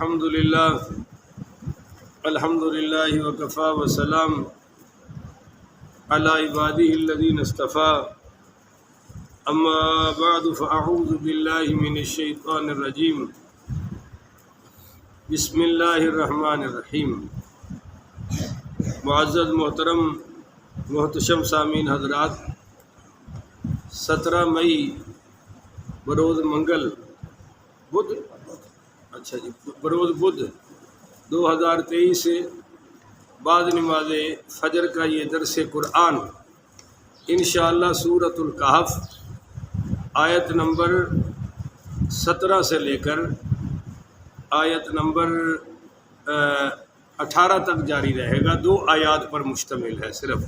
الحمد للہ وکفا وسلام علی عبادہ الذین اصطفیٰ اما بعد فاعوذ باللہ من الشیطان الرجیم بسم اللہ الرحمن الرحیم۔ معزز محترم محتشم سامعین حضرات، 17 مئی بروز منگل بروز بدھ 2023 سے بعد نماز فجر کا یہ درس قرآن انشاءاللہ سورۃ الکہف آیت نمبر 17 سے لے کر آیت نمبر 18 تک جاری رہے گا۔ 2 آیات پر مشتمل ہے صرف۔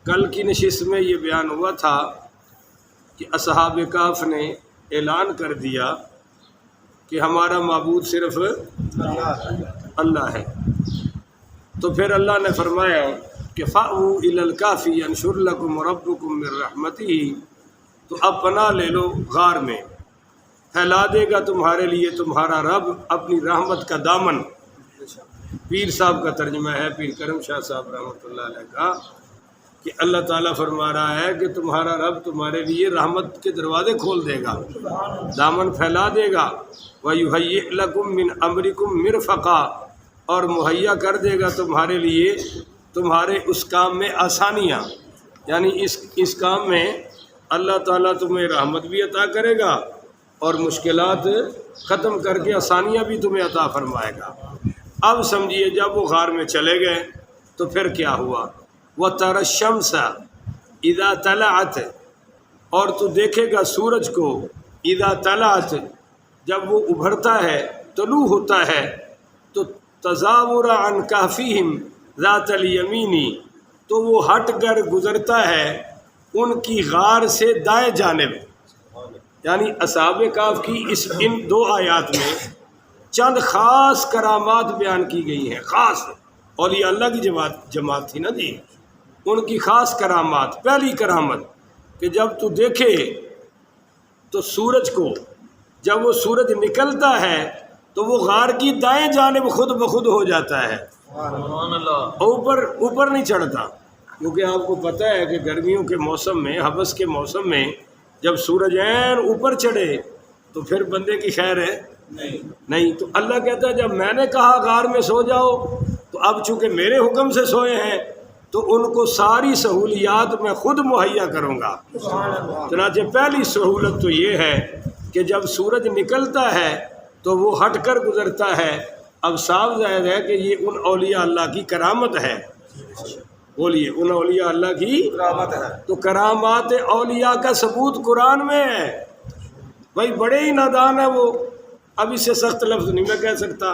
کل کی نشست میں یہ بیان ہوا تھا کہ اصحاب کہف نے اعلان کر دیا کہ ہمارا معبود صرف اللہ ہے، تو پھر اللہ نے فرمایا کہ فَأْوُوا إِلَى الْكَهْفِ يَنشُرْ لَكُمْ رَبُّكُمْ مِنْ رَحْمَتِهِ، تو اب پناہ لے لو غار میں، پھیلا دے گا تمہارے لیے تمہارا رب اپنی رحمت کا دامن۔ پیر صاحب کا ترجمہ ہے، پیر کرم شاہ صاحب رحمۃ اللہ علیہ کا، کہ اللہ تعالیٰ فرما رہا ہے کہ تمہارا رب تمہارے لیے رحمت کے دروازے کھول دے گا، دامن پھیلا دے گا۔ وَيُهَيِّئْ لَكُم مِّنْ أَمْرِكُم مِّرْفَقًا، اور مہیا کر دے گا تمہارے لیے تمہارے اس کام میں آسانیاں، یعنی اس کام میں اللہ تعالیٰ تمہیں رحمت بھی عطا کرے گا اور مشکلات ختم کر کے آسانیاں بھی تمہیں عطا فرمائے گا۔ اب سمجھیے جب وہ غار میں چلے گئے تو پھر کیا ہوا؟ وَتَرَى الشَّمْسَ إِذَا طَلَعَتْ، اور تو دیکھے گا سورج کو، اذا طلعت، جب وہ ابھرتا ہے، طلوع ہوتا ہے، تو تزاور عن کہفہم ذات الیمین، تو وہ ہٹ کر گزرتا ہے ان کی غار سے دائیں جانب۔ یعنی اصحاب کہف کی ان 2 آیات میں چند خاص کرامات بیان کی گئی ہیں، خاص اولیاء اللہ کی جماعت تھی نا جی، ان کی خاص کرامات۔ پہلی کرامت کہ جب تو دیکھے تو سورج کو، جب وہ سورج نکلتا ہے تو وہ غار کی دائیں جانب خود بخود ہو جاتا ہے، اوپر نہیں چڑھتا، کیونکہ آپ کو پتہ ہے کہ گرمیوں کے موسم میں، حبس کے موسم میں جب سورج عین اوپر چڑھے تو پھر بندے کی خیر ہے نہیں۔ تو اللہ کہتا ہے جب میں نے کہا غار میں سو جاؤ، تو اب چونکہ میرے حکم سے سوئے ہیں تو ان کو ساری سہولیات میں خود مہیا کروں گا۔ چنانچہ پہلی سہولت تو یہ ہے کہ جب سورج نکلتا ہے تو وہ ہٹ کر گزرتا ہے۔ اب صاف ظاہر ہے کہ یہ ان اولیاء اللہ کی کرامت ہے۔ بولیے، ان اولیاء اللہ کی کرامت ہے۔ تو کرامات اولیاء کا ثبوت قرآن میں ہے۔ بھائی بڑے ہی نادان ہیں وہ، اب اس سے سخت لفظ نہیں میں کہہ سکتا،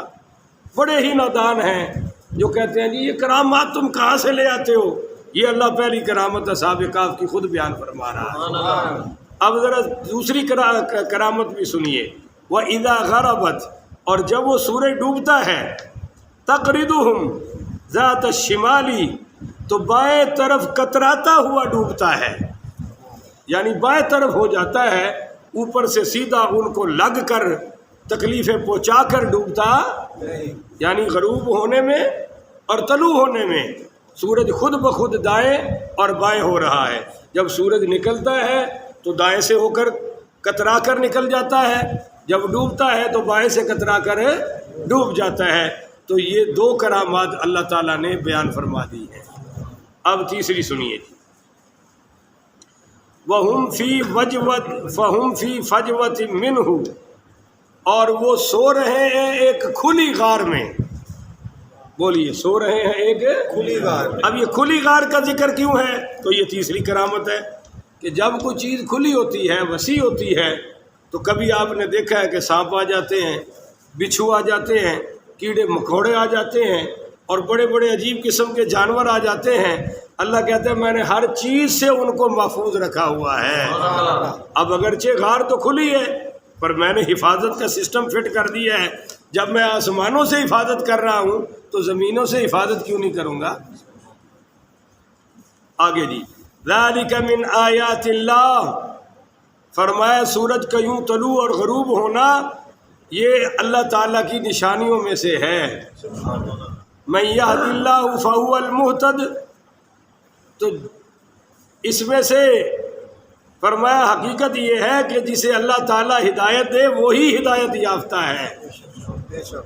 بڑے ہی نادان ہیں جو کہتے ہیں جی یہ کرامات تم کہاں سے لے آتے ہو؟ یہ اللہ پہلی کرامت اصحاب کہف کی خود بیان فرما رہا ہے۔ اب ذرا دوسری کرامت بھی سنیے۔ وَإِذَا غَرَبَتْ، اور جب وہ سورج ڈوبتا ہے، تَقْرِضُهُمْ ذَاتَ الشِّمَالِ، تو بائیں طرف کتراتا ہوا ڈوبتا ہے، یعنی بائیں طرف ہو جاتا ہے، اوپر سے سیدھا ان کو لگ کر تکلیفیں پہنچا کر ڈوبتا، یعنی غروب ہونے میں اور طلوع ہونے میں سورج خود بخود دائیں اور بائیں ہو رہا ہے۔ جب سورج نکلتا ہے تو دائیں سے ہو کر کترا کر نکل جاتا ہے، جب ڈوبتا ہے تو بائیں سے کترا کر ڈوب جاتا ہے۔ تو یہ 2 کرامات اللہ تعالیٰ نے بیان فرما دی ہیں۔ اب تیسری سنیے جی۔ وَهُمْ فِي فَجْوَةٍ مِّنْهُ، اور وہ سو رہے ہیں ایک کھلی غار میں۔ بولیے، سو رہے ہیں ایک کھلی غار میں۔ اب یہ کھلی غار کا ذکر کیوں ہے؟ تو یہ تیسری کرامت ہے کہ جب کوئی چیز کھلی ہوتی ہے، وسیع ہوتی ہے، تو کبھی آپ نے دیکھا ہے کہ سانپ آ جاتے ہیں، بچھو آ جاتے ہیں، کیڑے مکوڑے آ جاتے ہیں، اور بڑے بڑے عجیب قسم کے جانور آ جاتے ہیں۔ اللہ کہتا ہے میں نے ہر چیز سے ان کو محفوظ رکھا ہوا ہے۔ اب اگرچہ غار تو کھلی ہے پر میں نے حفاظت کا سسٹم فٹ کر دیا ہے۔ جب میں آسمانوں سے حفاظت کر رہا ہوں تو زمینوں سے حفاظت کیوں نہیں کروں گا؟ آگے جی، ذالک من آیات اللہ، فرمایا سورج کا یوں طلوع اور غروب ہونا یہ اللہ تعالیٰ کی نشانیوں میں سے ہے. من یہد اللہ فہو المہتد. تو اس میں سے فرمایا حقیقت یہ ہے کہ جسے اللہ تعالیٰ ہدایت دے وہی ہدایت یافتہ ہے.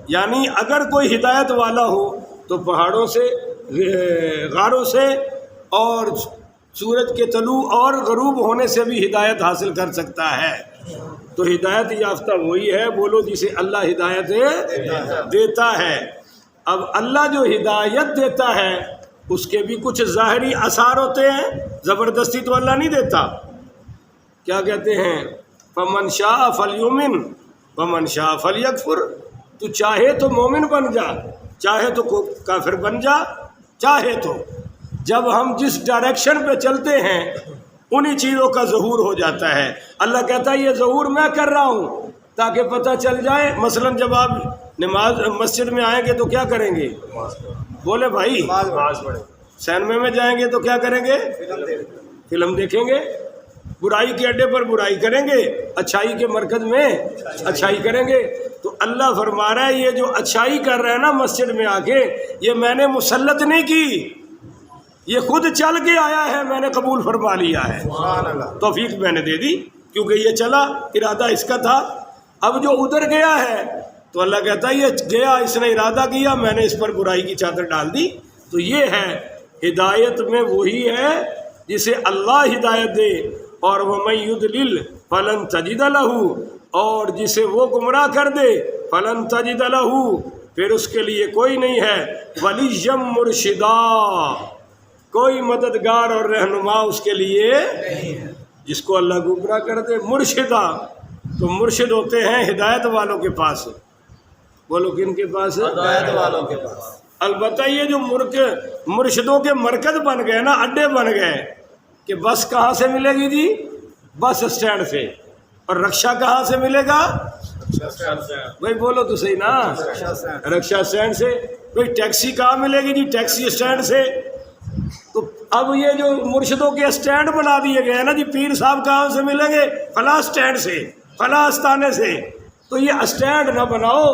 یعنی اگر کوئی ہدایت والا ہو تو پہاڑوں سے، غاروں سے اور سورج کے طلوع اور غروب ہونے سے بھی ہدایت حاصل کر سکتا ہے. تو ہدایت یافتہ وہی ہے، بولو جسے اللہ ہدایت دیتا ہے. اب اللہ جو ہدایت دیتا ہے اس کے بھی کچھ ظاہری اثار ہوتے ہیں، زبردستی تو اللہ نہیں دیتا. کیا کہتے ہیں؟ فمن شاء فلیؤمن ومن شاء فلیکفر. تو چاہے تو مومن بن جا، چاہے تو کافر بن جا، چاہے تو. جب ہم جس ڈائریکشن پہ چلتے ہیں انہی چیزوں کا ظہور ہو جاتا ہے. اللہ کہتا ہے یہ ظہور میں کر رہا ہوں تاکہ پتہ چل جائے. مثلا جب آپ نماز مسجد میں آئیں گے تو کیا کریں گے؟ بولے بھائی. سینما میں جائیں گے تو کیا کریں گے؟ فلم دیکھیں گے. برائی کے اڈے پر برائی کریں گے، اچھائی کے مرکز میں اچھائی کریں گے. تو اللہ فرما رہا ہے یہ جو اچھائی کر رہا ہے نا مسجد میں آ کے، یہ میں نے مسلط نہیں کی، یہ خود چل کے آیا ہے، میں نے قبول فرما لیا ہے. توفیق میں نے دے دی کیونکہ یہ چلا، ارادہ اس کا تھا. اب جو ادھر گیا ہے تو اللہ کہتا ہے یہ گیا، اس نے ارادہ کیا، میں نے اس پر برائی کی چادر ڈال دی. تو یہ ہے ہدایت میں وہی ہے جسے اللہ ہدایت دے. اور وَمَن يُضْلِلْ فَلَن تَجِدَ لَهُ. اور جسے وہ گمراہ کر دے فَلَن تَجِدَ لَهُ، پھر اس کے لیے کوئی نہیں ہے وَلِيًّا مُرْشِدًا، کوئی مددگار اور رہنما اس کے لیے جس کو اللہ گمراہ کر دے. مرشدہ، تو مرشد ہوتے ہیں ہدایت والوں کے پاس. بولو کن کے پاس؟ ہدایت والوں کے پاس. البتہ یہ جو مرشدوں کے مرکز بن گئے نا، اڈے بن گئے کہ بس کہاں سے ملے گی جی؟ بس اسٹینڈ سے. اور رکشا کہاں سے ملے گا؟ بھائی بولو تو صحیح نا، رکشا اسٹینڈ سے. بھائی ٹیکسی کہاں ملے گی جی؟ ٹیکسی اسٹینڈ سے. تو اب یہ جو مرشدوں کے اسٹینڈ بنا دیے گئے ہیں نا جی، پیر صاحب کہاں سے ملیں گے؟ فلاں اسٹینڈ سے، فلاں استانے سے. تو یہ اسٹینڈ نہ بناؤ.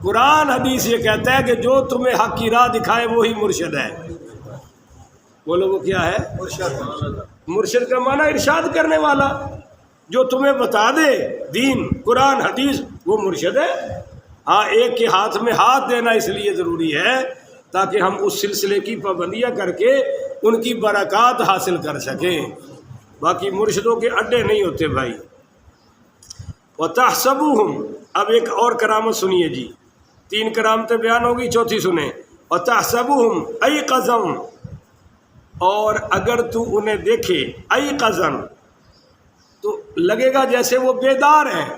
قرآن حدیث یہ کہتا ہے کہ جو تمہیں حق کی راہ دکھائے وہی مرشد ہے. بولو وہ کیا ہے؟ مرشد کا معنی ارشاد کرنے والا، جو تمہیں بتا دے دین قرآن حدیث، وہ مرشد ہے. ہاں ایک کے ہاتھ میں ہاتھ دینا اس لیے ضروری ہے تاکہ ہم اس سلسلے کی پابندیاں کر کے ان کی برکات حاصل کر سکیں. باقی مرشدوں کے اڈے نہیں ہوتے بھائی. وَتَحْسَبُهُمْ. اب ایک اور کرامت سنیے جی، 3 کرامتیں بیان ہوگی، چوتھی سنیں. وَتَحْسَبُهُمْ أَيْقَظًا. اور اگر تو انہیں دیکھے ایقظاً تو لگے گا جیسے وہ بیدار ہیں.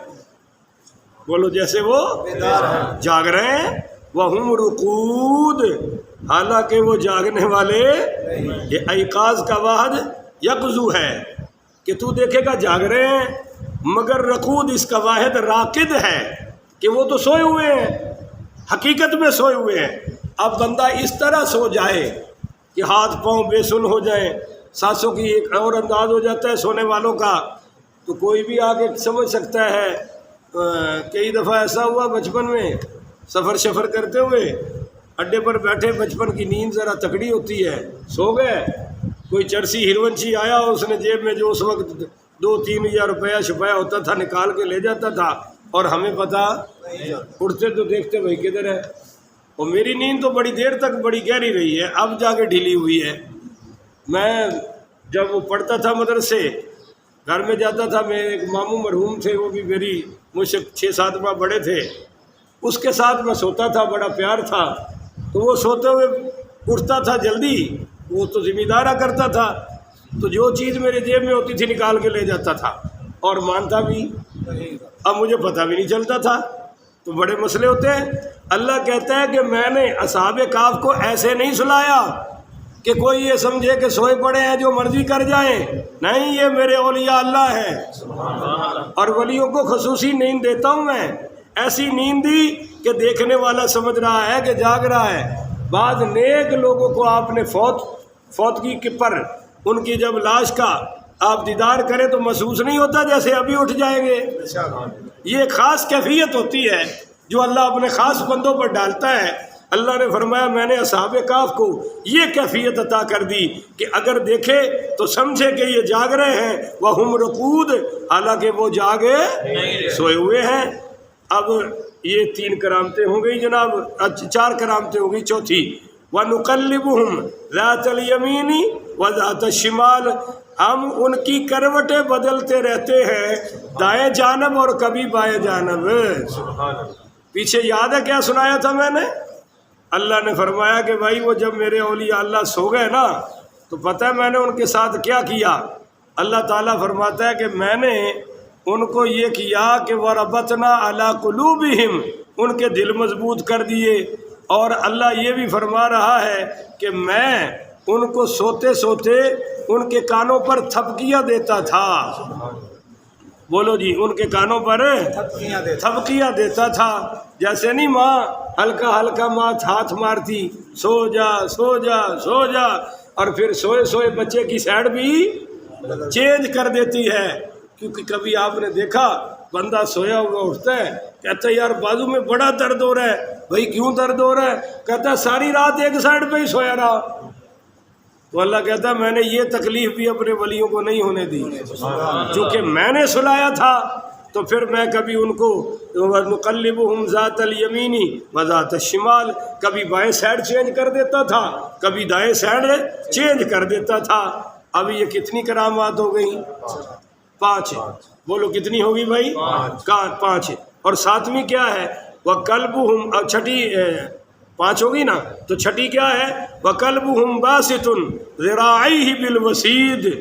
بولو جیسے وہ بیدار ہیں، جاگ رہے ہیں. وَهُمْ رُقُودٌ. حالانکہ وہ جاگنے والے. یہ ایقاظ کا واحد یقظو ہے کہ تو دیکھے گا جاگ رہے ہیں، مگر رقود اس کا واحد راقد ہے کہ وہ تو سوئے ہوئے ہیں، حقیقت میں سوئے ہوئے ہیں. اب بندہ اس طرح سو جائے کہ ہاتھ پاؤں بے سن ہو جائیں، سانسوں کی ایک اور انداز ہو جاتا ہے سونے والوں کا. تو کوئی بھی آگے سمجھ سکتا ہے. کئی دفعہ ایسا ہوا بچپن میں سفر کرتے ہوئے اڈے پر بیٹھے، بچپن کی نیند ذرا تکڑی ہوتی ہے، سو گئے. کوئی چرسی ہرونچی آیا، اس نے جیب میں جو اس وقت 2-3 ہزار روپیہ چھپایا ہوتا تھا نکال کے لے جاتا تھا، اور ہمیں پتہ اٹھتے تو دیکھتے بھائی کدھر ہے. اور میری نیند تو بڑی دیر تک بڑی گہری رہی ہے، اب جا کے ڈھیلی ہوئی ہے. میں جب وہ پڑھتا تھا مدرسے، گھر میں جاتا تھا، میرے ایک ماموں مرحوم تھے، وہ بھی میری مجھ سے 6-7 ماہ بڑے تھے. اس کے ساتھ میں سوتا تھا، بڑا پیار تھا. تو وہ سوتے ہوئے اٹھتا تھا جلدی، وہ تو ذمہ دارا کرتا تھا، تو جو چیز میرے جیب میں ہوتی تھی نکال کے لے جاتا تھا اور مانتا بھی. اب مجھے پتہ بھی نہیں چلتا تھا. تو بڑے مسئلے ہوتے ہیں. اللہ کہتا ہے کہ میں نے اصحاب کہف کو ایسے نہیں سلایا کہ کوئی یہ سمجھے کہ سوئے پڑے ہیں جو مرضی کر جائیں. نہیں، یہ میرے اولیاء اللہ ہیں، اور ولیوں کو خصوصی نیند دیتا ہوں میں. ایسی نیند دی کہ دیکھنے والا سمجھ رہا ہے کہ جاگ رہا ہے. بعض نیک لوگوں کو آپ نے فوتگی کے پر ان کی جب لاش کا آپ دیدار کریں تو محسوس نہیں ہوتا جیسے ابھی اٹھ جائیں گے. یہ ایک خاص کیفیت ہوتی ہے جو اللہ اپنے خاص بندوں پر ڈالتا ہے. اللہ نے فرمایا میں نے اصحاب کہف کو یہ کیفیت عطا کر دی کہ اگر دیکھے تو سمجھے کہ یہ جاگ رہے ہیں وہم رقود، حالانکہ وہ جاگے سوئے ہوئے ہیں. اب یہ 3 کرامتیں ہو گئی جناب، 4 کرامتیں ہو گئی. چوتھی وَنُقَلِّبُهُمْ ذَاتَ الْيَمِينِ وَذَاتَ الشِّمَالِ، ہم ان کی کروٹیں بدلتے رہتے ہیں دائیں جانب اور کبھی بائیں جانب. پیچھے یاد ہے کیا سنایا تھا میں نے؟ اللہ نے فرمایا کہ بھائی وہ جب میرے اولیاء اللہ سو گئے نا تو پتہ ہے میں نے ان کے ساتھ کیا کیا. اللہ تعالیٰ فرماتا ہے کہ میں نے ان کو یہ کیا کہ وَرَبَطْنَا عَلَىٰ قُلُوبِهِمْ، ان کے دل مضبوط کر دیے. اور اللہ یہ بھی فرما رہا ہے کہ میں ان کو سوتے سوتے ان کے کانوں پر تھپکیاں دیتا تھا. بولو جی، ان کے کانوں پر تھپکیاں دیتا تھا. جیسے نہیں ماں ہلکا ہلکا ماں ہاتھ مارتی، سو جا سو جا سو جا، اور پھر سوئے سوئے بچے کی سائڈ بھی چینج کر دیتی ہے. کیونکہ کبھی آپ نے دیکھا بندہ سویا ہوا اٹھتا ہے، کہتا ہے یار بازو میں بڑا درد ہو رہا ہے. بھائی کیوں درد ہو رہا ہے؟ کہتا ہے ساری رات ایک سائڈ پہ ہی سویا رہا. تو اللہ کہتا ہے میں نے یہ تکلیف بھی اپنے ولیوں کو نہیں ہونے دی، چونکہ میں نے سلایا تھا. تو پھر میں کبھی ان کو نقلبہم ذات الیمینی وذات الشمال، کبھی بائیں سائڈ چینج کر دیتا تھا، کبھی دائیں سائڈ چینج کر دیتا تھا. اب یہ کتنی کرامات ہو گئی؟ 5. بولو کتنی ہوگی بھائی؟ 5. اور 7ویں کیا ہے؟ وَقَلْبُهُمْ، اب چھٹی 5 ہوگی نا، تو چھٹی کیا ہے؟ وَقَلْبُهُمْ بَاسِطٌ ذِرَاعَيْهِ بِالْوَسِيدِ،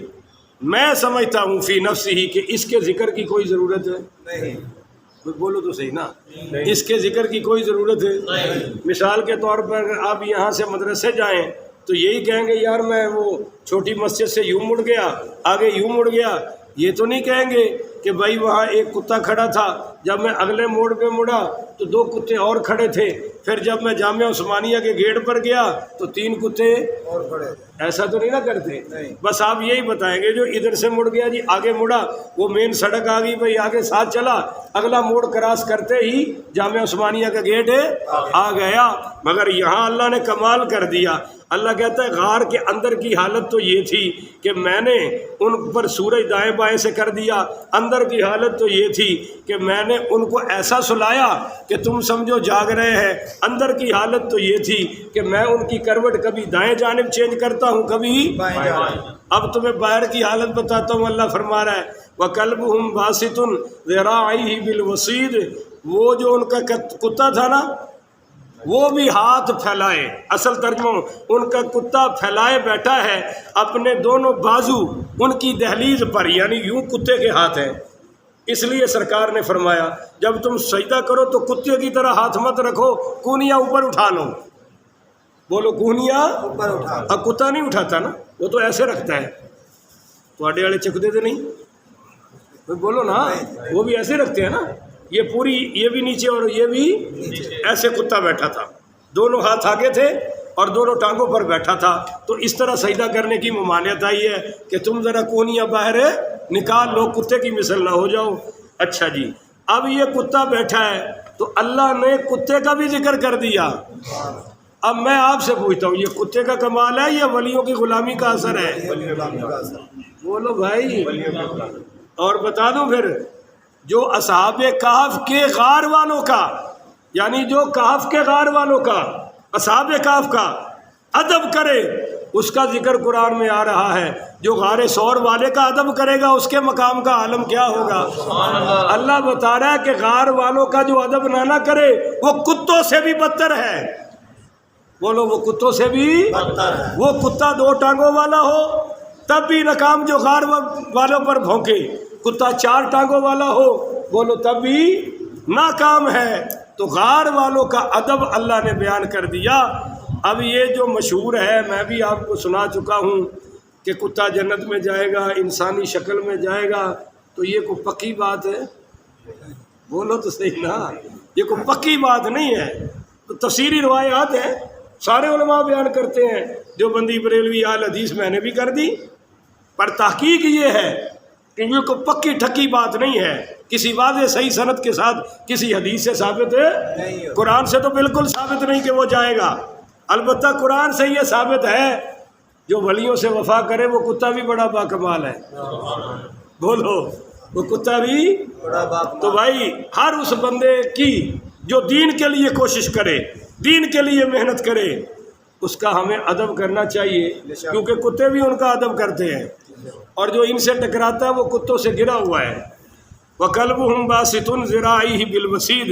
میں سمجھتا ہوں فی نفسہ کہ اس کے ذکر کی کوئی ضرورت ہے نہیں. بولو تو صحیح نا، اس کے ذکر کی کوئی ضرورت ہے نہیں. مثال کے طور پر آپ یہاں سے مدرسے جائیں تو یہی کہیں گے یار میں وہ چھوٹی مسجد سے یوں مڑ گیا، آگے یوں مڑ گیا. یہ تو نہیں کہیں گے کہ بھائی وہاں ایک کتا کھڑا تھا، جب میں اگلے موڑ پہ مڑا تو 2 کتے اور کھڑے تھے، پھر جب میں جامعہ عثمانیہ کے گیٹ پر گیا تو 3 کتے اور کھڑے. ایسا تو نہیں نہ کرتے. بس آپ یہی بتائیں گے جو ادھر سے مڑ گیا جی آگے مڑا، وہ مین سڑک آ گئی بھائی آگے ساتھ چلا، اگلا موڑ کراس کرتے ہی جامعہ عثمانیہ کا گیٹ آ گیا. مگر یہاں اللہ نے کمال کر دیا. اللہ کہتا ہے غار کے اندر کی حالت تو یہ تھی کہ میں نے ان پر سورج دائیں بائیں سے کر دیا، اندر کی حالت تو یہ تھی کہ میں نے ان کو ایسا سلایا کہ تم سمجھو جاگ رہے ہیں. اندر کی حالت تو یہ تھی کہ میں ان کی کروٹ کبھی دائیں جانب چینج کرتا ہوں کبھی بائیں جانب. اب تمہیں باہر کی حالت بتاتا ہوں. اللہ فرما رہا ہے وَقَلْبُهُمْ بَاسِطٌ ذِرَاعَيْهِ بِالْوَسِيدِ، وہ جو ان کا کتا تھا نا وہ بھی ہاتھ پھیلائے. اصل ترجمہ ان کا کتا پھیلائے بیٹھا ہے اپنے دونوں بازو ان کی دہلیز پر، یعنی یوں کتے کے ہاتھ ہیں. اس لیے سرکار نے فرمایا جب تم سجدہ کرو تو کتے کی طرح ہاتھ مت رکھو، کونیاں اوپر اٹھا لو. بولو کونیاں اوپر اٹھا. اب کتا نہیں اٹھاتا نا، وہ تو ایسے رکھتا ہے. تو آڈے والے چک دیتے نہیں، بولو نا، وہ بھی ایسے رکھتے ہیں نا. یہ پوری یہ بھی نیچے اور یہ بھی ایسے کتا بیٹھا تھا، دونوں ہاتھ آگے تھے اور دونوں ٹانگوں پر بیٹھا تھا. تو اس طرح سجدہ کرنے کی ممانعت آئی ہے کہ تم ذرا کونیاں باہر نکال لو، کتے کی مثل نہ ہو جاؤ. اچھا جی، اب یہ کتا بیٹھا ہے تو اللہ نے کتے کا بھی ذکر کر دیا. اب میں آپ سے پوچھتا ہوں یہ کتے کا کمال ہے یا ولیوں کی غلامی کا اثر ہے؟ بولو بھائی. اور بتا دوں پھر جو اصحاب کہف کے غار والوں کا، یعنی جو کہف کے غار والوں کا، اصحاب کہف کا ادب کرے اس کا ذکر قرآن میں آ رہا ہے. جو غار ثور والے کا ادب کرے گا اس کے مقام کا عالم کیا ہوگا. اللہ بتا رہا ہے کہ غار والوں کا جو ادب نہ کرے وہ کتوں سے بھی بدتر ہے. بولو وہ کتوں سے بھی بدتر ہے. وہ کتا 2 ٹانگوں والا ہو تب بھی ناکام جو غار والوں پر بھونکے، کتا 4 ٹانگوں والا ہو بولو تب بھی ناکام ہے. تو غار والوں کا ادب اللہ نے بیان کر دیا. اب یہ جو مشہور ہے میں بھی آپ کو سنا چکا ہوں کہ کتا جنت میں جائے گا، انسانی شکل میں جائے گا، تو یہ کوئی پکی بات ہے؟ بولو تو صحیح نا، یہ کوئی پکی بات نہیں ہے. تو تفسیری روایات ہیں، سارے علماء بیان کرتے ہیں. جو بندی بریلوی آل حدیث میں نے بھی کر دی، پر تحقیق یہ ہے کہ یہ کوئی پکی ٹھکی بات نہیں ہے، کسی واضح صحیح سند کے ساتھ کسی حدیث سے ثابت ہے، قرآن سے تو بالکل ثابت نہیں کہ وہ جائے گا۔ البتہ قرآن سے یہ ثابت ہے جو ولیوں سے وفا کرے وہ کتا بھی بڑا باکمال ہے، بولو وہ کتا بھی بڑا۔ تو بھائی ہر اس بندے کی جو دین کے لیے کوشش کرے، دین کے لیے محنت کرے، اس کا ہمیں ادب کرنا چاہیے، کیونکہ کتے بھی ان کا ادب کرتے ہیں، اور جو ان سے ٹکراتا ہے وہ کتوں سے گرا ہوا ہے۔ وَقَلْبُهُمْ بَاسِطٌ ذِرَاعِهِ بِالْوَسِيدِ۔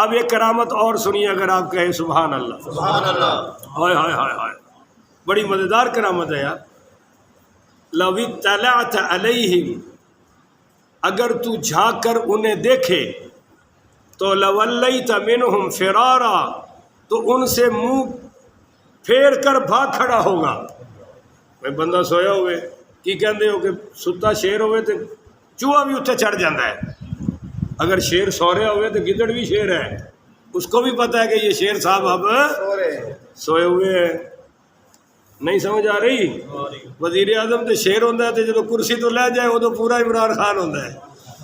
اب ایک کرامت اور سنیے، اگر آپ کہیں سبحان اللہ، سبحان اللہ، ہائے ہائے ہائے ہائے، بڑی مزیدار کرامت ہے یار۔ لَوِ اطَّلَعْتَ عَلَيْهِمْ، اگر تو جھانک کر انہیں دیکھے تو لَوَلَّيْتَ مِنْهُمْ فِرَارًا، تو ان سے منہ پھیر کر بھاگ کھڑا ہوگا۔ بھائی بندہ سویا ہوئے کی کہندے ہو کہ ستا شیر ہوئے تو چوہا بھی اتنے چڑھ جاتا ہے، اگر شیر سو رہا ہوئے تو گدڑ بھی شیر ہے، اس کو بھی پتہ ہے کہ یہ شیر صاحب اب سوئے ہوئے ہیں۔ نہیں سمجھ آ رہی؟ وزیر اعظم تو شیر ہوتا ہے، تو جب کرسی تو لے جائے وہ تو پورا عمران خان ہوتا ہے،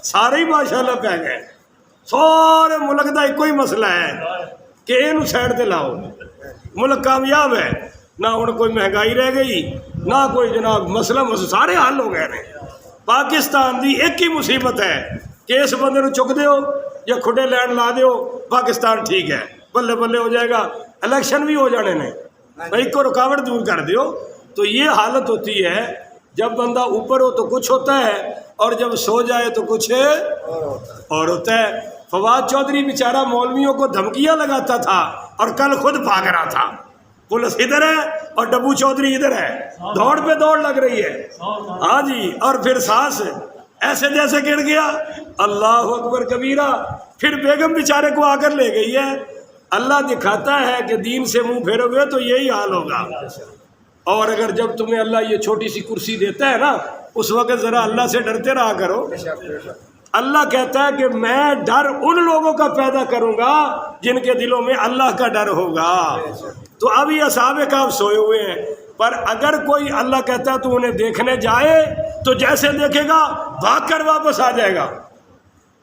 سارے ہی ماشاءاللہ پہ گئے، سارے ملک کا ایک ہی مسئلہ ہے کہ یہ سائڈ تے لاؤ، ملک کامیاب ہے، نہ ہوں کوئی مہنگائی رہ گئی، نہ کوئی جناب مسئلہ سارے حل ہو گئے ہیں۔ پاکستان دی ایک ہی مصیبت ہے کہ اس بندے نو چک دیو یا کھڈے لینڈ لا دیو، پاکستان ٹھیک ہے، بلے بلے ہو جائے گا، الیکشن بھی ہو جانے نے، ایک کو رکاوٹ دور کر دیو۔ تو یہ حالت ہوتی ہے، جب بندہ اوپر ہو تو کچھ ہوتا ہے، اور جب سو جائے تو کچھ اور ہوتا ہے۔ فواد چودھری بیچارہ مولویوں کو دھمکیاں لگاتا تھا اور کل خود بھاگ رہا تھا، پولیس ادھر ہے اور ڈبو چودھری ادھر ہے، دوڑ پہ دوڑ لگ رہی ہے، ہاں جی، اور پھر سانس ایسے جیسے گر گیا، اللہ اکبر کبیرہ، پھر بیگم بیچارے کو آ کر لے گئی ہے۔ اللہ دکھاتا ہے کہ دین سے منہ پھیرو گے تو یہی حال ہوگا، اور اگر جب تمہیں اللہ یہ چھوٹی سی کرسی دیتا ہے نا، اس وقت ذرا اللہ سے ڈرتے رہا کرو۔ اللہ کہتا ہے کہ میں ڈر ان لوگوں کا پیدا کروں گا جن کے دلوں میں اللہ کا ڈر ہوگا۔ تو اب یہ اصحاب کہف سوئے ہوئے ہیں، پر اگر کوئی اللہ کہتا ہے تو انہیں دیکھنے جائے تو جیسے دیکھے گا بھاگ کر واپس آ جائے گا،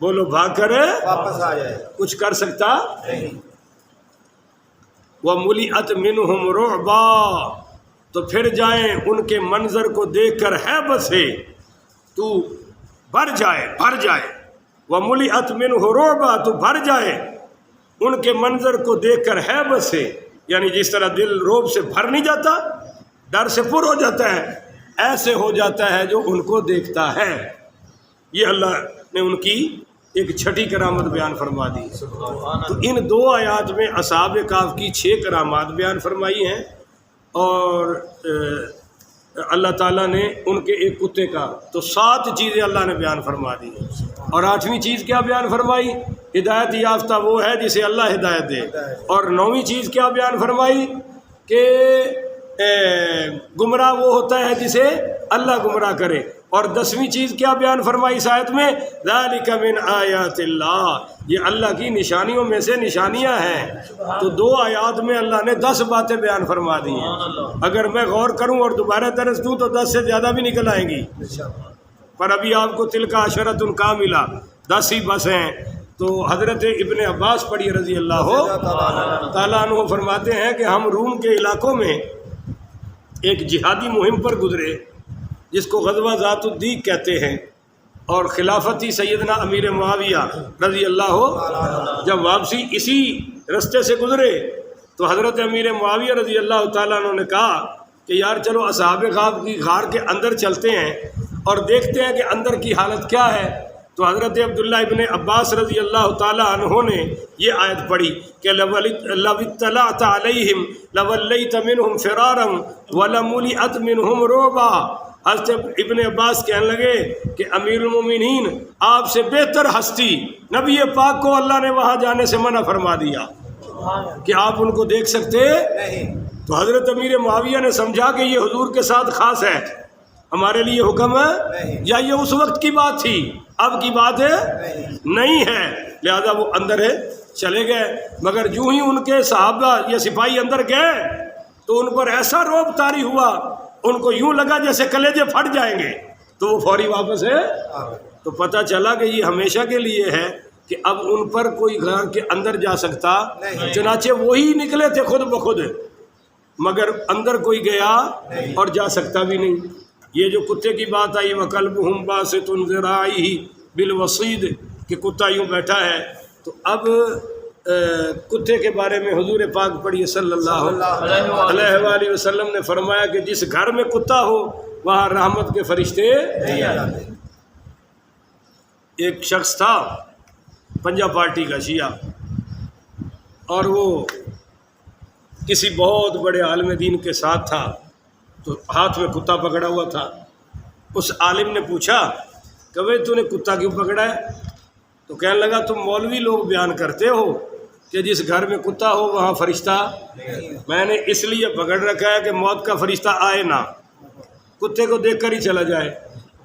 بولو بھاگ کر واپس آ جائے، کچھ کر سکتا نہیں۔ وَمُلِئَتْ مِنْهُمْ رُعْبًا، تو پھر جائیں ان کے منظر کو دیکھ کر ہیبت سے تو بھر جائے، بھر جائے۔ وَمُلِئَتْ مِنْهُ رُعْبًا، تو بھر جائے ان کے منظر کو دیکھ کر ہیبت سے، یعنی جس طرح دل روب سے بھر نہیں جاتا، ڈر سے پر ہو جاتا ہے، ایسے ہو جاتا ہے جو ان کو دیکھتا ہے۔ یہ اللہ نے ان کی ایک چھٹی کرامت بیان فرما دی۔ تو ان دو آیات میں اصحاب کہف کی 6 کرامات بیان فرمائی ہیں، اور اللہ تعالیٰ نے ان کے ایک کتے کا تو 7 چیزیں اللہ نے بیان فرما دی، اور 8ویں چیز کیا بیان فرمائی؟ ہدایت یافتہ وہ ہے جسے اللہ ہدایت دے، اور 9ویں چیز کیا بیان فرمائی؟ کہ گمراہ وہ ہوتا ہے جسے اللہ گمراہ کرے، اور 10ویں چیز کیا بیان فرمائی اس آیت میں؟ ذالک من آیات اللہ، یہ اللہ کی نشانیوں میں سے نشانیاں ہیں۔ تو 2 آیات میں اللہ نے 10 باتیں بیان فرما دی ہیں، اگر میں غور کروں اور دوبارہ درس دوں تو 10 سے زیادہ بھی نکل آئیں گی، پر ابھی آپ کو تلک عشرۃ کاملہ 10 ہی بس ہیں۔ تو حضرت ابن عباس پڑھی رضی اللہ تعالیٰ عنہ فرماتے ہیں کہ ہم روم کے علاقوں میں ایک جہادی مہم پر گزرے جس کو غزوہ ذات الدیق کہتے ہیں، اور خلافتی سیدنا امیر معاویہ رضی اللہ، جب واپسی اسی رستے سے گزرے تو حضرت امیر معاویہ رضی اللہ تعالیٰ عنہ نے کہا کہ یار چلو اصحاب کہف کی غار کے اندر چلتے ہیں اور دیکھتے ہیں کہ اندر کی حالت کیا ہے۔ تو حضرت عبداللہ ابن عباس رضی اللہ تعالیٰ عنہ نے یہ آیت پڑھی کہ لَوْ اطَّلَعْتَ عَلَيْهِمْ لَوَلَّيْتَ مِنْهُمْ فِرَارًا وَلَمُلِئَتْ مِنْهُمْ رُعْبًا۔ حضرت ابن عباس کہنے لگے کہ امیر المومنین، آپ سے بہتر ہستی نبی پاک کو اللہ نے وہاں جانے سے منع فرما دیا کہ آپ ان کو دیکھ سکتے نہیں۔ تو حضرت امیر معاویہ نے سمجھا کہ یہ حضور کے ساتھ خاص ہے، ہمارے لیے حکم ہے، یا یہ اس وقت کی بات تھی، اب کی بات ہے نہیں ہے، لہذا وہ اندر ہے چلے گئے۔ مگر جو ہی ان کے صحابہ یا سپاہی اندر گئے تو ان پر ایسا رعب طاری ہوا ان کو یوں لگا جیسے کلیجے پھٹ جائیں گے، تو وہ فوری واپس ہے۔ تو پتہ چلا کہ یہ ہمیشہ کے لیے ہے کہ اب ان پر کوئی گھر کے اندر جا سکتا، چنانچہ وہی نکلے تھے خود بخود، مگر اندر کوئی گیا اور جا سکتا بھی نہیں۔ یہ جو کتے کی بات آئی وَكَلْبُهُمْ بَاسِطٌ ذِرَاعِهِ بِالْوَصِيدِ کہ کتا یوں بیٹھا ہے، تو اب کتے کے بارے میں حضور پاک پڑھیے صلی اللہ علیہ وآلہ وسلم نے فرمایا کہ جس گھر میں کتا ہو وہاں رحمت کے فرشتے نہیں آتے۔ ایک شخص تھا پنجا پارٹی کا شیعہ، اور وہ کسی بہت بڑے عالم دین کے ساتھ تھا، تو ہاتھ میں کتا پکڑا ہوا تھا۔ اس عالم نے پوچھا کہ بھئی تو نے کتا کیوں پکڑا ہے؟ تو کہنے لگا تم مولوی لوگ بیان کرتے ہو کہ جس گھر میں کتا ہو وہاں فرشتہ، میں نے اس لیے پکڑ رکھا ہے کہ موت کا فرشتہ آئے نہ، کتے کو دیکھ کر ہی چلا جائے۔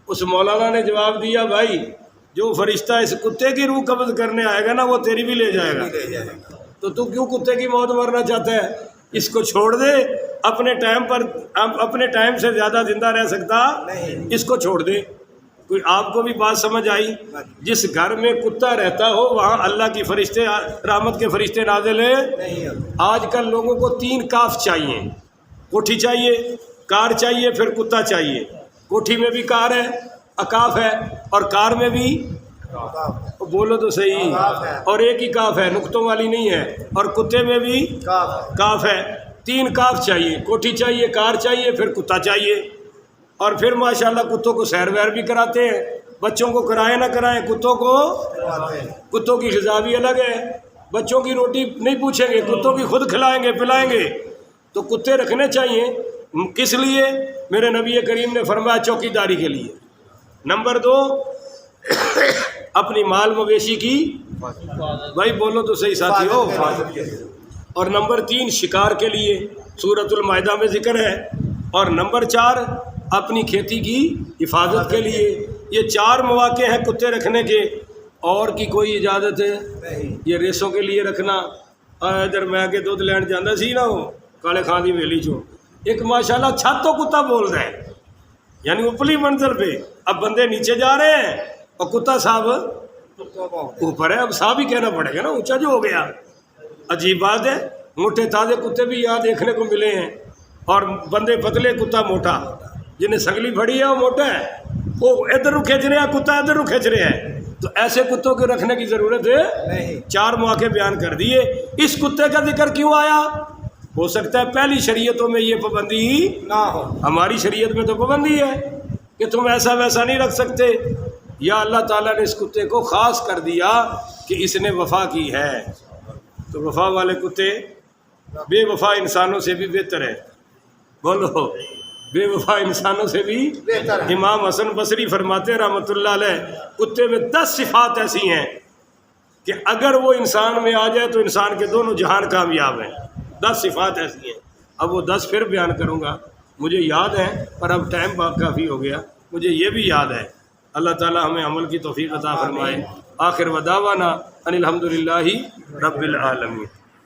اس مولانا نے جواب دیا بھائی جو فرشتہ اس کتے کی روح قبض کرنے آئے گا نا وہ تیری بھی لے جائے گا، تو کیوں کتے کی موت مرنا چاہتا ہے؟ اس کو چھوڑ دے، اپنے ٹائم سے زیادہ زندہ رہ سکتا، اس کو چھوڑ دے۔ کوئی آپ کو بھی بات سمجھ آئی؟ جس گھر میں کتا رہتا ہو وہاں اللہ کی فرشتے، رحمت کے فرشتے نازل ہیں۔ آج کل لوگوں کو 3 کاف چاہیے، کوٹھی چاہیے، کار چاہیے، پھر کتا چاہیے۔ کوٹھی میں بھی کار ہے، اکاف ہے، اور کار میں بھی بولو تو صحیح، اور ایک ہی کاف ہے، نقطوں والی نہیں ہے، اور کتے میں بھی کاف ہے۔ 3 کاف چاہیے، کوٹھی چاہیے، کار چاہیے، پھر کتا چاہیے۔ اور پھر ماشاءاللہ کتوں کو سیر ویر بھی کراتے ہیں، بچوں کو کرائیں نہ کرائیں، کتوں کی غذا بھی الگ ہے، بچوں کی روٹی نہیں پوچھیں گے، کتوں کی خود کھلائیں گے پلائیں گے۔ تو کتے رکھنے چاہیے، کس لیے؟ میرے نبی کریم نے فرمایا چوکی داری کے لیے۔ نمبر 2 اپنی مال مویشی کی، بھائی بولو تو صحیح ساتھی ہو، اور نمبر 3 شکار کے لیے، سورۃ المائدہ میں ذکر ہے، اور نمبر 4 اپنی کھیتی کی حفاظت کے لیے۔ یہ 4 مواقع ہیں کتے رکھنے کے، اور کی کوئی اجازت ہے؟ یہ ریسوں کے لیے رکھنا، ادھر میں کے دودھ لین جانا سی نا وہ کالے خان دی ویلی چو، ایک ماشاءاللہ چھت تو کتا بول رہا ہے، یعنی اوپرلی منزل پہ، اب بندے نیچے جا رہے ہیں اور کتا صاحب اوپر ہے، اب صاحب ہی کہنا پڑے گا نا، اونچا جو ہو گیا۔ عجیب بات ہے، موٹے تازے کتے بھی یہاں دیکھنے کو ملے ہیں، اور بندے پتلے کتا موٹا، جنہیں سنگلی پھڑی ہے وہ موٹا ہے، وہ ادھر رو کھینچ رہے ہیں، کتا ادھر رو کھینچ رہے ہیں۔ تو ایسے کتوں کے رکھنے کی ضرورت ہے؟ 4 مواقع بیان کر دیے۔ اس کتے کا ذکر کیوں آیا؟ ہو سکتا ہے پہلی شریعتوں میں یہ پابندی نہ ہو، ہماری شریعت میں تو پابندی ہے کہ تم ایسا ویسا نہیں رکھ سکتے، یا اللہ تعالیٰ نے اس کتے کو خاص کر دیا کہ اس نے وفا کی ہے۔ تو وفا والے کتے بے وفا انسانوں سے بھی بہتر ہے، بولو بے وفا انسانوں سے بھی بہتر ہے۔ امام حسن بصری فرماتے ہیں رحمۃ اللہ علیہ، کتے میں 10 صفات ایسی ہیں کہ اگر وہ انسان میں آ جائے تو انسان کے دونوں جہان کامیاب ہیں۔ 10 صفات ایسی ہیں، اب وہ 10 پھر بیان کروں گا، مجھے یاد ہے پر اب ٹائم کافی ہو گیا، مجھے یہ بھی یاد ہے۔ اللہ تعالی ہمیں عمل کی توفیق عطا فرمائے۔ آخر ودعوانا ان الحمدللہ رب العالمین۔